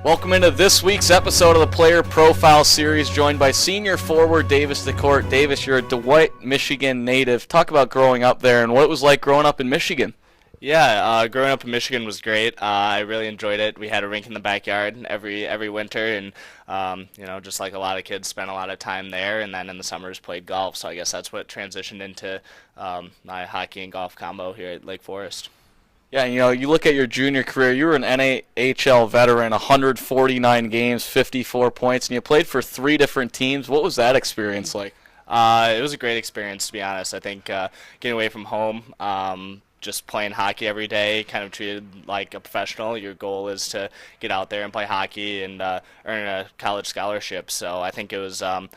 Welcome into this week's episode of the Player Profile Series, joined by senior forward Davis Dekorte. Davis, you're a DeWitt, Michigan native. Talk about growing up there and what it was like growing up in Michigan. Yeah, growing up in Michigan was great. I really enjoyed it. We had a rink in the backyard every winter, and just like a lot of kids, spent a lot of time there. And then in the summers, played golf. So I guess that's what transitioned into my hockey and golf combo here at Lake Forest. Yeah, you look at your junior career, you were an NHL veteran, 149 games, 54 points, and you played for 3 different teams. What was that experience like? It was a great experience, to be honest. I think getting away from home, just playing hockey every day, kind of treated like a professional. Your goal is to get out there and play hockey and earn a college scholarship. So I think it was a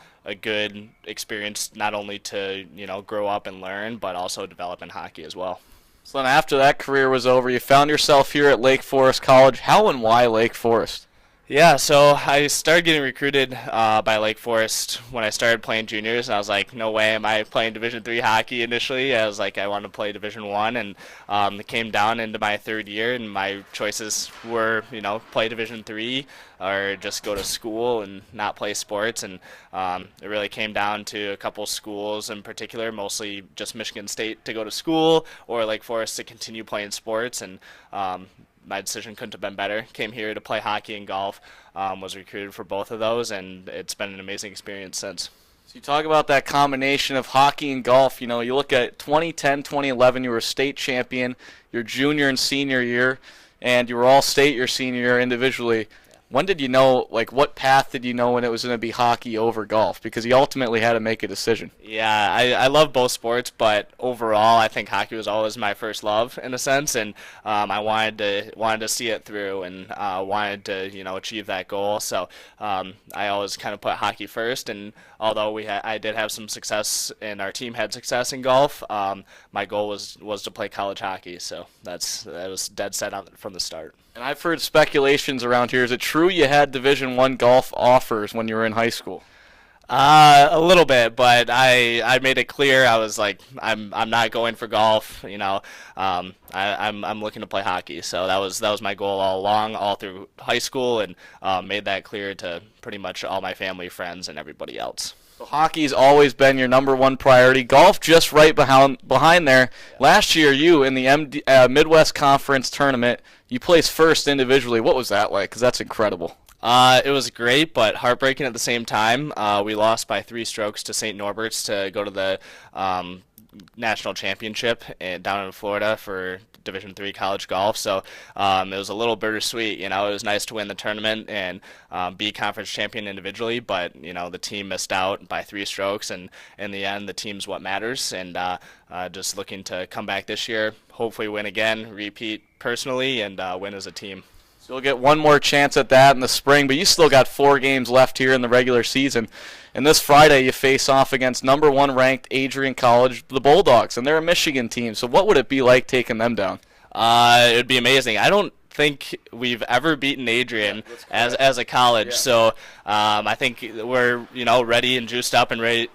good experience not only to grow up and learn, but also develop in hockey as well. So then after that career was over, you found yourself here at Lake Forest College. How and why Lake Forest? Yeah, so I started getting recruited by Lake Forest when I started playing juniors, and I was like, no way am I playing Division III hockey initially. I was like, I wanted to play Division I, and it came down into my 3rd year, and my choices were, play Division III or just go to school and not play sports, and it really came down to a couple schools in particular, mostly just Michigan State to go to school or Lake Forest to continue playing sports, and my decision couldn't have been better. Came here to play hockey and golf, was recruited for both of those, and it's been an amazing experience since. So you talk about that combination of hockey and golf. You look at 2010, 2011, you were a state champion your junior and senior year, and you were all state your senior year individually. When did you know, what path did you know when it was going to be hockey over golf? Because you ultimately had to make a decision. Yeah, I love both sports, but overall I think hockey was always my first love in a sense, and I wanted to see it through and wanted to achieve that goal. So I always kind of put hockey first, and although I did have some success and our team had success in golf, my goal was to play college hockey. So that was dead set on from the start. And I've heard speculations around here. Is it true you had Division I golf offers when you were in high school? A little bit, but I made it clear. I was like, I'm not going for golf. I'm looking to play hockey. So that was my goal all along, all through high school, and made that clear to pretty much all my family, friends, and everybody else. So hockey's always been your number one priority. Golf just right behind there. Last year, you in the Midwest Conference tournament, you placed first individually. What was that like? Because that's incredible. It was great, but heartbreaking at the same time. We lost by 3 strokes to St. Norbert's to go to the national championship down in Florida for Division III college golf. So it was a little bittersweet. It was nice to win the tournament and be conference champion individually, but the team missed out by 3 strokes, and in the end, the team's what matters. And just looking to come back this year, hopefully win again, repeat personally, and win as a team. So you'll get one more chance at that in the spring, but you still got 4 games left here in the regular season. And this Friday you face off against number 1 ranked Adrian College, the Bulldogs, and they're a Michigan team. So what would it be like taking them down? It would be amazing. I don't think we've ever beaten Adrian as a college, so I think we're ready and juiced up and ready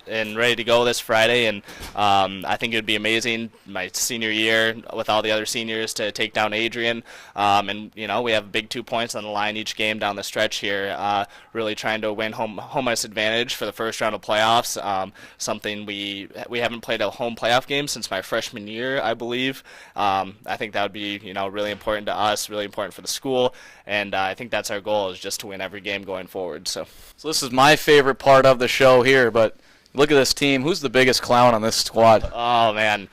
to go this Friday, and I think it would be amazing my senior year with all the other seniors to take down Adrian, and we have a big 2 points on the line each game down the stretch here, really trying to win home ice advantage for the first round of playoffs, something we haven't played a home playoff game since my freshman year, I believe. I think that would be really important to us, really important for the school, and I think that's our goal, is just to win every game going forward. So this is my favorite part of the show here, but look at this team. Who's the biggest clown on this squad? Oh man,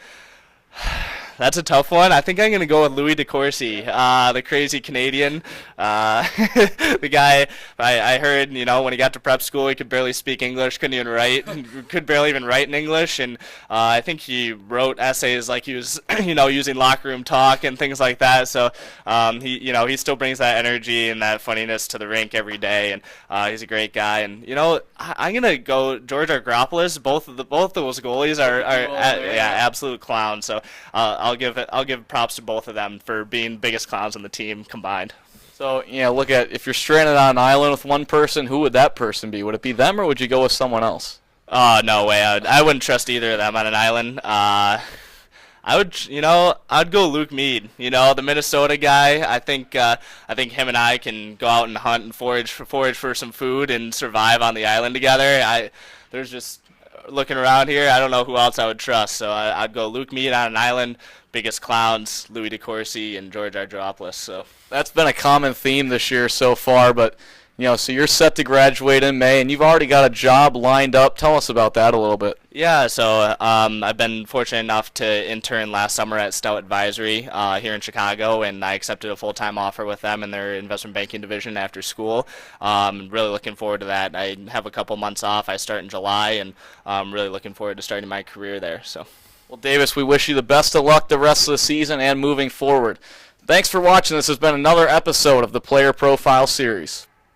that's a tough one. I think I'm going to go with Louis Dekorte, the crazy Canadian. The guy, I heard, when he got to prep school, he could barely speak English, couldn't even write, could barely even write in English. And I think he wrote essays like he was, using locker room talk and things like that. So he still brings that energy and that funniness to the rink every day. And he's a great guy. And, I'm going to go George Argyropoulos. Both those goalies are absolute clowns. So I'll give props to both of them for being biggest clowns on the team combined. So, look at, if you're stranded on an island with one person, who would that person be? Would it be them, or would you go with someone else? No way. I wouldn't trust either of them on an island. I'd go Luke Mead. The Minnesota guy. I think him and I can go out and hunt and forage for some food and survive on the island together. There's just looking around here, I don't know who else I would trust. So I'd go Luke Mead on an island. Biggest clowns, Louis Dekorte and George Ardropoulos. So That's been a common theme this year so far, but so you're set to graduate in May, and you've already got a job lined up. Tell us about that a little bit. yeah, so I've been fortunate enough to intern last summer at Stout Advisory here in Chicago, and I accepted a full-time offer with them in their investment banking division after school. Really looking forward to that. I have a couple months off. I start in July, and I'm really looking forward to starting my career there. So. Well, Davis, we wish you the best of luck the rest of the season and moving forward. Thanks for watching. This has been another episode of the Player Profile Series.